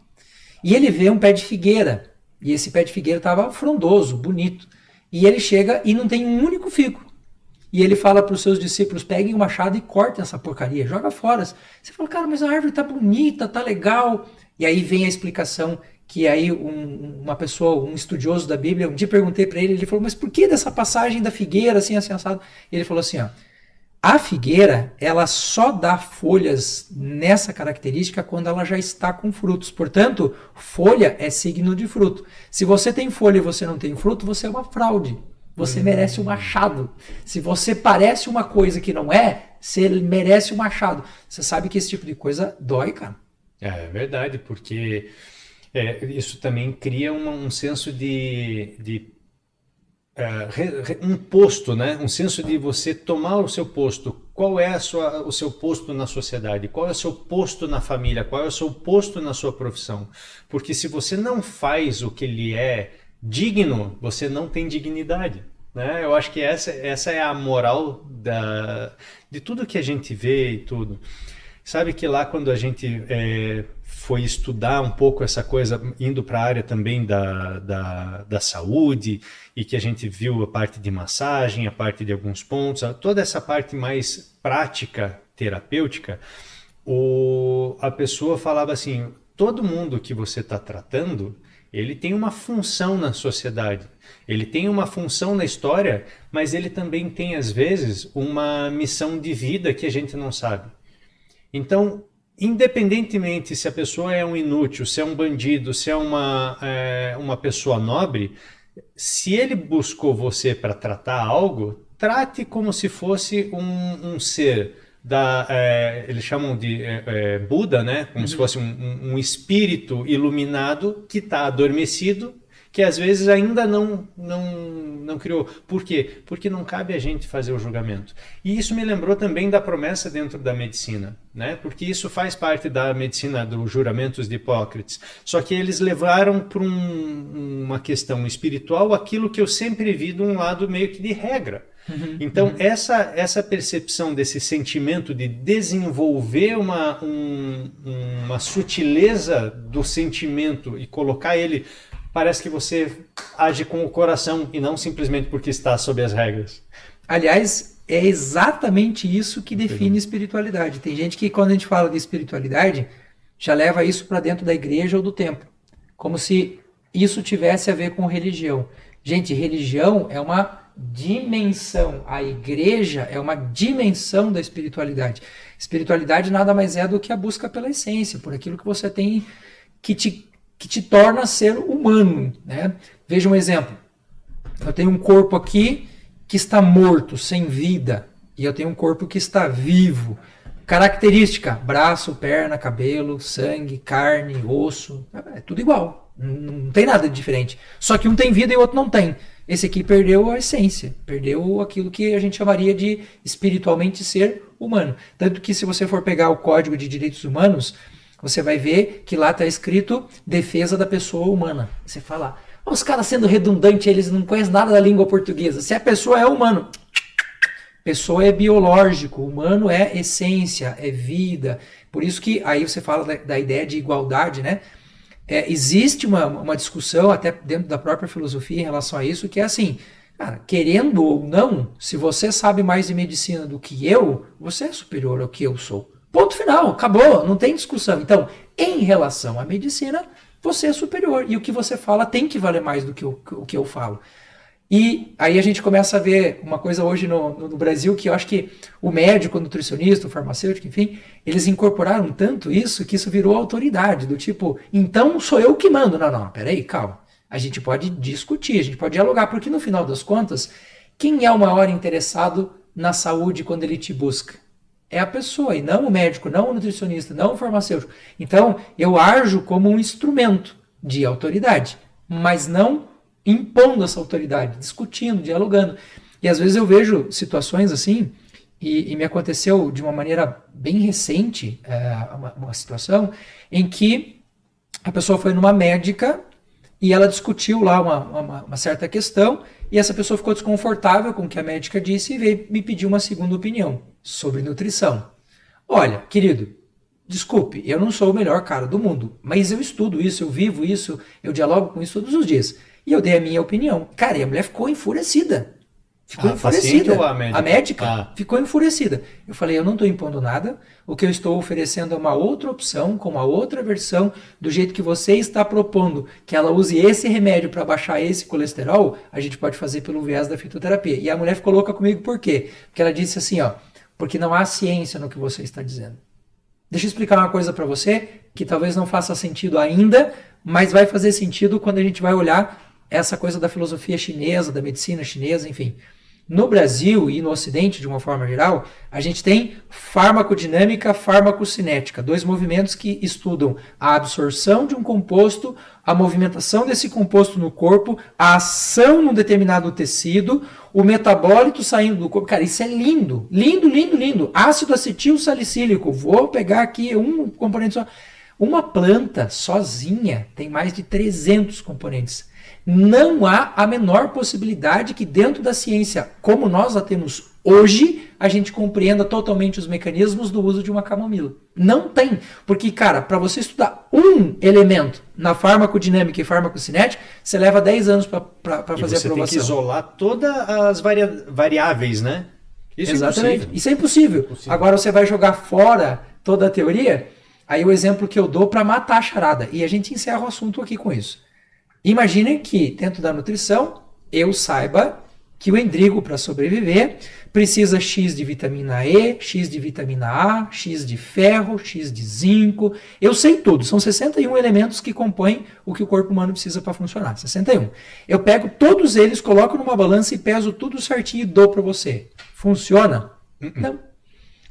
E ele vê um pé de figueira. E esse pé de figueira estava frondoso, bonito. E ele chega e não tem um único figo. E ele fala para os seus discípulos, peguem o machado e cortem essa porcaria, joga fora. Você fala, cara, mas a árvore está bonita, está legal. E aí vem a explicação que aí uma pessoa, um estudioso da Bíblia, um dia perguntei para ele, ele falou, mas por que dessa passagem da figueira, assim, assado? Ele falou assim, a figueira, ela só dá folhas nessa característica quando ela já está com frutos. Portanto, folha é signo de fruto. Se você tem folha e você não tem fruto, você é uma fraude. Você merece um machado. Se você parece uma coisa que não é, você merece um machado. Você sabe que esse tipo de coisa dói, cara. É verdade, porque isso também cria um senso um posto, né? Um senso de você tomar o seu posto. Qual é o seu posto na sociedade? Qual é o seu posto na família? Qual é o seu posto na sua profissão? Porque se você não faz o que lhe é digno, você não tem dignidade. Né? Eu acho que essa é a moral de tudo que a gente vê e tudo. Sabe que lá quando a gente foi estudar um pouco essa coisa, indo para a área também da saúde, e que a gente viu a parte de massagem, a parte de alguns pontos, toda essa parte mais prática, terapêutica, a pessoa falava assim, todo mundo que você está tratando, ele tem uma função na sociedade, ele tem uma função na história, mas ele também tem, às vezes, uma missão de vida que a gente não sabe. Então, independentemente se a pessoa é um inútil, se é um bandido, se é uma pessoa nobre, se ele buscou você para tratar algo, trate como se fosse um ser, eles chamam de Buda, né? Como se fosse um espírito iluminado que está adormecido, que às vezes ainda não criou. Por quê? Porque não cabe a gente fazer o julgamento. E isso me lembrou também da promessa dentro da medicina, né? Porque isso faz parte da medicina dos juramentos de Hipócrates. Só que eles levaram para uma questão espiritual aquilo que eu sempre vi de um lado meio que de regra. Então, essa percepção desse sentimento de desenvolver uma sutileza do sentimento e colocar ele... Parece que você age com o coração e não simplesmente porque está sob as regras. Aliás, é exatamente isso que define espiritualidade. Tem gente que, quando a gente fala de espiritualidade, já leva isso para dentro da igreja ou do templo. Como se isso tivesse a ver com religião. Gente, religião é uma dimensão. A igreja é uma dimensão da espiritualidade. Espiritualidade nada mais é do que a busca pela essência, por aquilo que você tem que te torna ser humano, né? Veja um exemplo. Eu tenho um corpo aqui que está morto, sem vida, e eu tenho um corpo que está vivo. Característica: braço, perna, cabelo, sangue, carne, osso, é tudo igual. Não tem nada de diferente. Só que um tem vida e o outro não tem. Esse aqui perdeu a essência, perdeu aquilo que a gente chamaria de espiritualmente ser humano. Tanto que se você for pegar o Código de Direitos Humanos, você vai ver que lá está escrito defesa da pessoa humana. Você fala, os caras sendo redundantes, eles não conhecem nada da língua portuguesa. Se a pessoa é humano, pessoa é biológico, humano é essência, é vida. Por isso que aí você fala da ideia de igualdade, né? Existe uma discussão até dentro da própria filosofia em relação a isso, que é assim, cara, querendo ou não, se você sabe mais de medicina do que eu, você é superior ao que eu sou. Ponto final, acabou, não tem discussão. Então, em relação à medicina, você é superior. E o que você fala tem que valer mais do que o que eu falo. E aí a gente começa a ver uma coisa hoje no Brasil, que eu acho que o médico, o nutricionista, o farmacêutico, enfim, eles incorporaram tanto isso que isso virou autoridade, do tipo, então sou eu que mando. Não, peraí, calma. A gente pode discutir, a gente pode dialogar, porque no final das contas, quem é o maior interessado na saúde quando ele te busca? É a pessoa, e não o médico, não o nutricionista, não o farmacêutico. Então, eu ajo como um instrumento de autoridade, mas não impondo essa autoridade, discutindo, dialogando. E às vezes eu vejo situações assim, e me aconteceu de uma maneira bem recente, uma situação em que a pessoa foi numa médica e ela discutiu lá uma certa questão, e essa pessoa ficou desconfortável com o que a médica disse e veio me pedir uma segunda opinião sobre nutrição. Olha, querido, desculpe, eu não sou o melhor cara do mundo, mas eu estudo isso, eu vivo isso, eu dialogo com isso todos os dias. E eu dei a minha opinião. Cara, e a mulher ficou enfurecida. Ficou enfurecida. Ou a médica? A médica ficou enfurecida. Eu falei, eu não estou impondo nada. O que eu estou oferecendo é uma outra opção, com uma outra versão, do jeito que você está propondo, que ela use esse remédio para baixar esse colesterol, a gente pode fazer pelo viés da fitoterapia. E a mulher ficou louca comigo, por quê? Porque ela disse assim, porque não há ciência no que você está dizendo. Deixa eu explicar uma coisa para você, que talvez não faça sentido ainda, mas vai fazer sentido quando a gente vai olhar essa coisa da filosofia chinesa, da medicina chinesa, enfim. No Brasil e no Ocidente, de uma forma geral, a gente tem farmacodinâmica, farmacocinética, dois movimentos que estudam a absorção de um composto, a movimentação desse composto no corpo, a ação num determinado tecido, o metabólito saindo do corpo. Cara, isso é lindo, lindo, lindo, lindo. Ácido acetil salicílico, vou pegar aqui um componente só. Uma planta sozinha tem mais de 300 componentes. Não há a menor possibilidade que dentro da ciência, como nós a temos hoje, a gente compreenda totalmente os mecanismos do uso de uma camomila. Não tem. Porque, cara, para você estudar um elemento na farmacodinâmica e farmacocinética, você leva 10 anos para fazer a aprovação. Você tem que isolar todas as variáveis, né? Isso Exatamente. É impossível. Isso é impossível. Agora você vai jogar fora toda a teoria. Aí o exemplo que eu dou para matar a charada. E a gente encerra o assunto aqui com isso. Imaginem que, dentro da nutrição, eu saiba que o endrigo, para sobreviver, precisa X de vitamina E, X de vitamina A, X de ferro, X de zinco. Eu sei tudo. São 61 elementos que compõem o que o corpo humano precisa para funcionar. 61. Eu pego todos eles, coloco numa balança e peso tudo certinho e dou para você. Funciona? Não.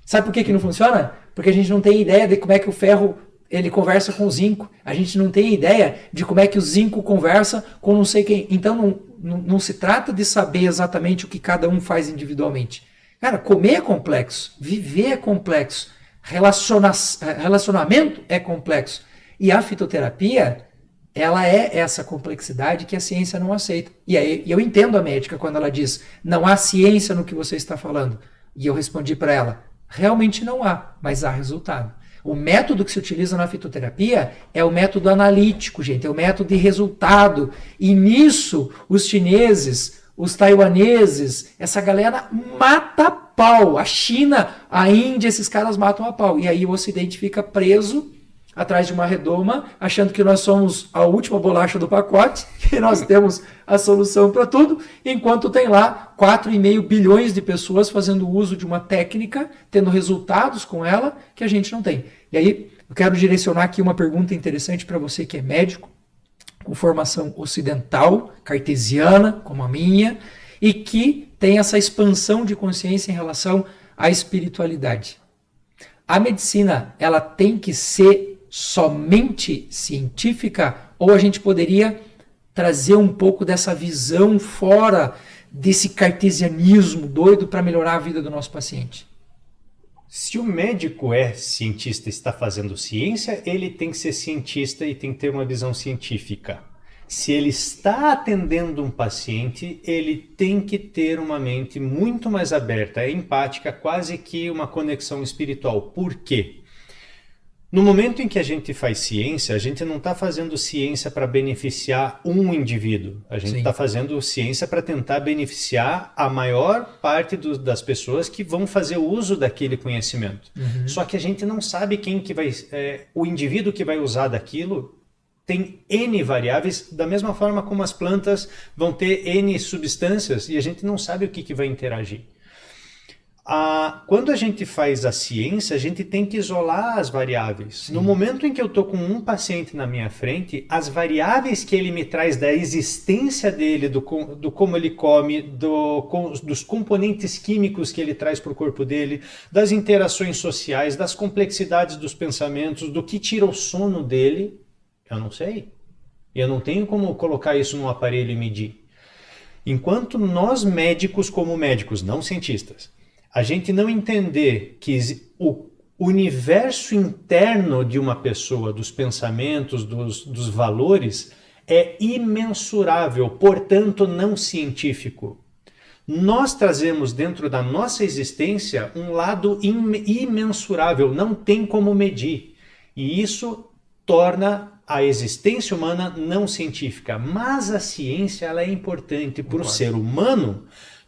Sabe por que não funciona? Porque a gente não tem ideia de como é que o ferro ele conversa com o zinco. A gente não tem ideia de como é que o zinco conversa com não sei quem. Então não se trata de saber exatamente o que cada um faz individualmente. Cara, comer é complexo, viver é complexo, relacionamento é complexo. E a fitoterapia, ela é essa complexidade que a ciência não aceita. E aí eu entendo a médica quando ela diz, não há ciência no que você está falando. E eu respondi para ela, realmente não há, mas há resultado. O método que se utiliza na fitoterapia é o método analítico, gente, é o método de resultado. E nisso, os chineses, os taiwaneses, essa galera mata a pau. A China, a Índia, esses caras matam a pau. E aí o Ocidente fica preso atrás de uma redoma, achando que nós somos a última bolacha do pacote, que nós temos a solução para tudo, enquanto tem lá 4,5 bilhões de pessoas fazendo uso de uma técnica, tendo resultados com ela que a gente não tem. E aí, eu quero direcionar aqui uma pergunta interessante para você que é médico, com formação ocidental, cartesiana, como a minha, e que tem essa expansão de consciência em relação à espiritualidade. A medicina, ela tem que ser somente científica, ou a gente poderia trazer um pouco dessa visão fora desse cartesianismo doido para melhorar a vida do nosso paciente? Se o médico é cientista e está fazendo ciência, ele tem que ser cientista e tem que ter uma visão científica. Se ele está atendendo um paciente, ele tem que ter uma mente muito mais aberta, empática, quase que uma conexão espiritual. Por quê? No momento em que a gente faz ciência, a gente não está fazendo ciência para beneficiar um indivíduo. A gente está fazendo ciência para tentar beneficiar a maior parte das pessoas que vão fazer uso daquele conhecimento. Só que a gente não sabe quem que vai... o indivíduo que vai usar daquilo tem N variáveis, da mesma forma como as plantas vão ter N substâncias e a gente não sabe o que vai interagir. Quando a gente faz a ciência, a gente tem que isolar as variáveis. Sim. No momento em que eu estou com um paciente na minha frente, as variáveis que ele me traz da existência dele, do como ele come, dos componentes químicos que ele traz para o corpo dele, das interações sociais, das complexidades dos pensamentos, do que tira o sono dele, eu não sei. Eu não tenho como colocar isso num aparelho e medir. Enquanto nós médicos, como médicos, não cientistas, a gente não entender que o universo interno de uma pessoa, dos pensamentos, dos valores, é imensurável, portanto não científico. Nós trazemos dentro da nossa existência um lado imensurável, não tem como medir. E isso torna a existência humana não científica. Mas a ciência ela é importante para o ser humano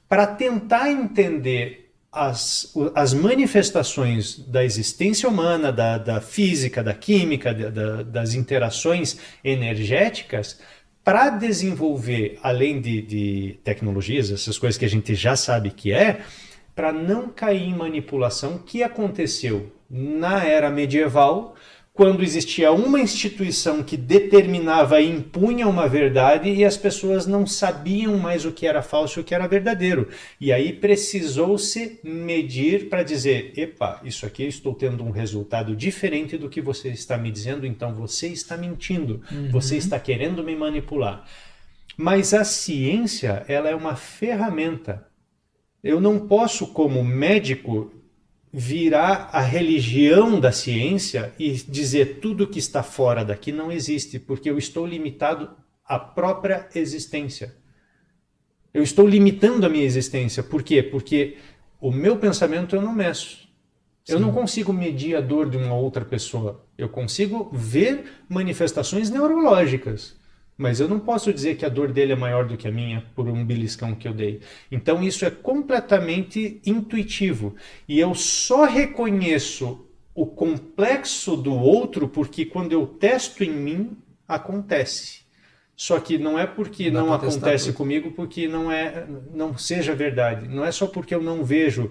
para tentar entender as manifestações da existência humana, da física, da química, das interações energéticas, para desenvolver, além de tecnologias, essas coisas que a gente já sabe que para não cair em manipulação, que aconteceu na era medieval, quando existia uma instituição que determinava e impunha uma verdade e as pessoas não sabiam mais o que era falso e o que era verdadeiro. E aí precisou-se medir para dizer, epa, isso aqui eu estou tendo um resultado diferente do que você está me dizendo, então você está mentindo, você está querendo me manipular. Mas a ciência, ela é uma ferramenta. Eu não posso, como médico, virar a religião da ciência e dizer tudo que está fora daqui não existe, porque eu estou limitado à própria existência. Eu estou limitando a minha existência. Por quê? Porque o meu pensamento eu não meço. Sim. Eu não consigo medir a dor de uma outra pessoa. Eu consigo ver manifestações neurológicas. Mas eu não posso dizer que a dor dele é maior do que a minha por um beliscão que eu dei. Então isso é completamente intuitivo. E eu só reconheço o complexo do outro porque quando eu testo em mim, acontece. Só que não é porque não acontece comigo porque não seja verdade. Não é só porque eu não vejo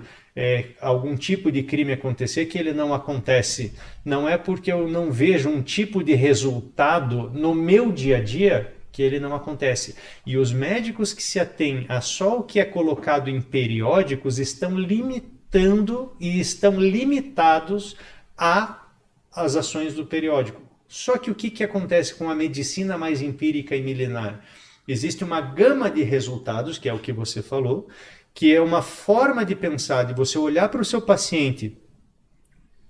algum tipo de crime acontecer que ele não acontece. Não é porque eu não vejo um tipo de resultado no meu dia a dia que ele não acontece. E os médicos que se atêm a só o que é colocado em periódicos estão limitando e estão limitados às ações do periódico. Só que o que acontece com a medicina mais empírica e milenar? Existe uma gama de resultados, que é o que você falou, que é uma forma de pensar, de você olhar para o seu paciente,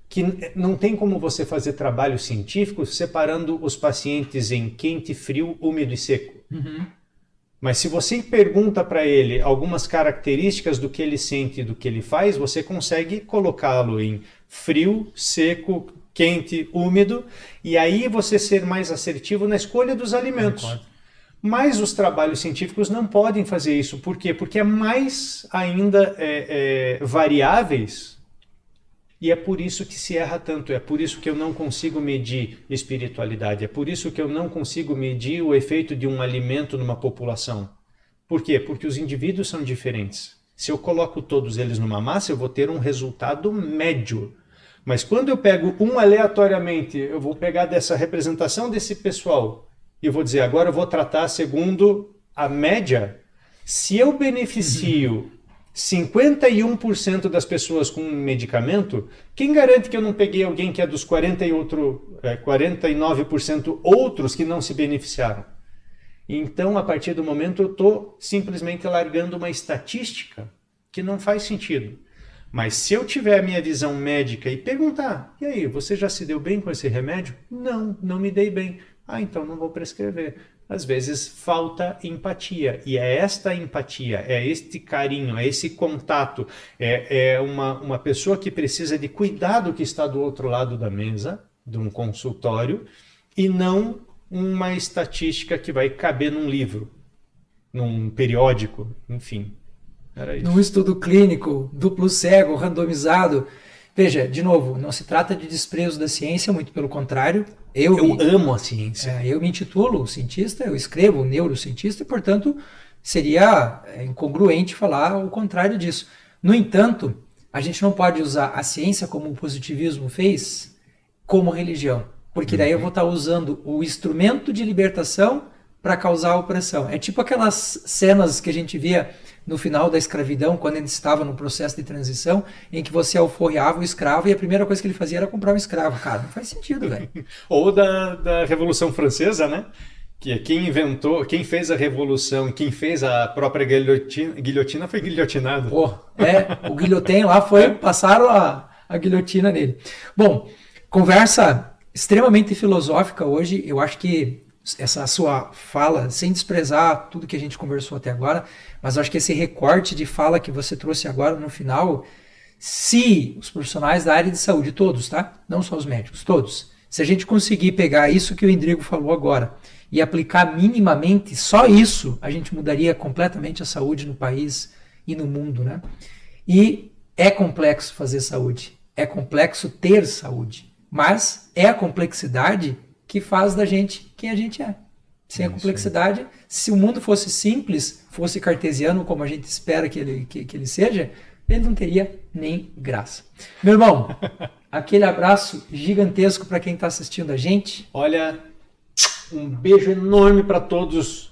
que não tem como você fazer trabalho científico separando os pacientes em quente, frio, úmido e seco. Mas se você pergunta para ele algumas características do que ele sente e do que ele faz, você consegue colocá-lo em frio, seco, quente, úmido, e aí você ser mais assertivo na escolha dos alimentos. Mas os trabalhos científicos não podem fazer isso. Por quê? Porque é mais ainda variáveis E é por isso que se erra tanto, é por isso que eu não consigo medir espiritualidade, é por isso que eu não consigo medir o efeito de um alimento numa população. Por quê? Porque os indivíduos são diferentes. Se eu coloco todos eles numa massa, eu vou ter um resultado médio. Mas quando eu pego um aleatoriamente, eu vou pegar dessa representação desse pessoal e eu vou dizer, agora eu vou tratar segundo a média. Se eu beneficio 51% das pessoas com um medicamento, quem garante que eu não peguei alguém que é dos 49% outros que não se beneficiaram? Então, a partir do momento, eu estou simplesmente largando uma estatística que não faz sentido. Mas se eu tiver a minha visão médica e perguntar, e aí, você já se deu bem com esse remédio? Não, não me dei bem. Ah, então não vou prescrever. Às vezes falta empatia, e é esta empatia, é este carinho, é esse contato, é uma pessoa que precisa de cuidado que está do outro lado da mesa, de um consultório, e não uma estatística que vai caber num livro, num periódico, enfim. Era isso. Num estudo clínico, duplo cego, randomizado. Veja, de novo, não se trata de desprezo da ciência, muito pelo contrário. Eu amo a ciência. Eu me intitulo cientista, eu escrevo neurocientista e, portanto, seria incongruente falar o contrário disso. No entanto, a gente não pode usar a ciência, como o positivismo fez, como religião. Porque daí eu vou estar usando o instrumento de libertação para causar opressão. É tipo aquelas cenas que a gente via no final da escravidão, quando ele estava no processo de transição, em que você alforreava o escravo e a primeira coisa que ele fazia era comprar um escravo. Cara, não faz sentido, velho. Ou da Revolução Francesa, né? Que quem fez a revolução, quem fez a própria guilhotina foi guilhotinado. O guilhotim lá passaram a guilhotina nele. Bom, conversa extremamente filosófica hoje. Eu acho que essa sua fala, sem desprezar tudo que a gente conversou até agora, mas eu acho que esse recorte de fala que você trouxe agora no final, se os profissionais da área de saúde, todos, tá? Não só os médicos, todos, se a gente conseguir pegar isso que o Indrigo falou agora e aplicar minimamente só isso, a gente mudaria completamente a saúde no país e no mundo, né? E é complexo fazer saúde, é complexo ter saúde, mas é a complexidade que faz da gente quem a gente é. Sem a complexidade, se o mundo fosse simples, fosse cartesiano, como a gente espera que ele seja, ele não teria nem graça. Meu irmão, aquele abraço gigantesco para quem está assistindo a gente. Olha, um beijo enorme para todas,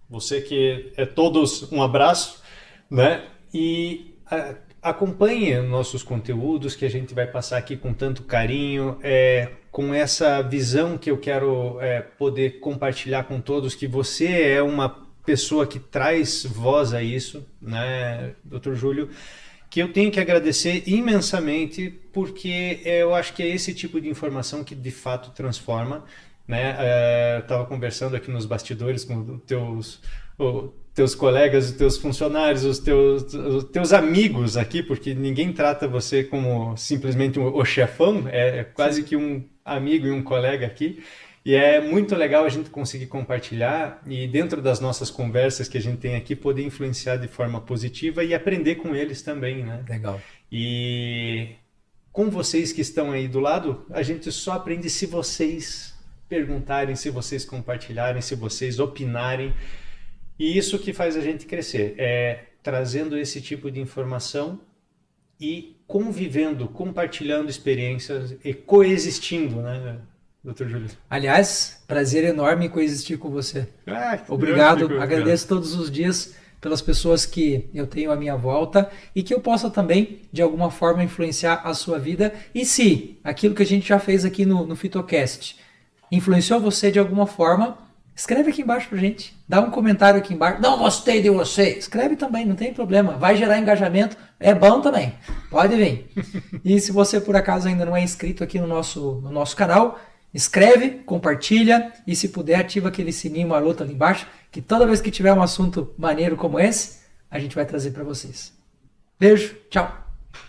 você que é todos, um abraço, né? E acompanhe nossos conteúdos que a gente vai passar aqui com tanto carinho, com essa visão que eu quero poder compartilhar com todos, que você é uma pessoa que traz voz a isso, né, Dr. Júlio, que eu tenho que agradecer imensamente, porque eu acho que é esse tipo de informação que de fato transforma, né? Eu estava conversando aqui nos bastidores com teus colegas, os teus funcionários, os teus amigos aqui, porque ninguém trata você como simplesmente o chefão, é quase que um amigo e um colega aqui. E é muito legal a gente conseguir compartilhar e dentro das nossas conversas que a gente tem aqui, poder influenciar de forma positiva e aprender com eles também, né? Legal. E com vocês que estão aí do lado, a gente só aprende se vocês perguntarem, se vocês compartilharem, se vocês opinarem. E isso que faz a gente crescer, trazendo esse tipo de informação e convivendo, compartilhando experiências e coexistindo, né, Dr. Júlio? Aliás, prazer enorme coexistir com você. Obrigado, agradeço todos os dias pelas pessoas que eu tenho à minha volta e que eu possa também, de alguma forma, influenciar a sua vida. E se aquilo que a gente já fez aqui no Fitocast influenciou você de alguma forma, escreve aqui embaixo pra gente, dá um comentário aqui embaixo. Não gostei de você, escreve também, não tem problema, vai gerar engajamento, é bom também, pode vir. E se você por acaso ainda não é inscrito aqui no nosso canal, escreve, compartilha e se puder ativa aquele sininho maroto ali embaixo, que toda vez que tiver um assunto maneiro como esse, a gente vai trazer para vocês. Beijo, tchau!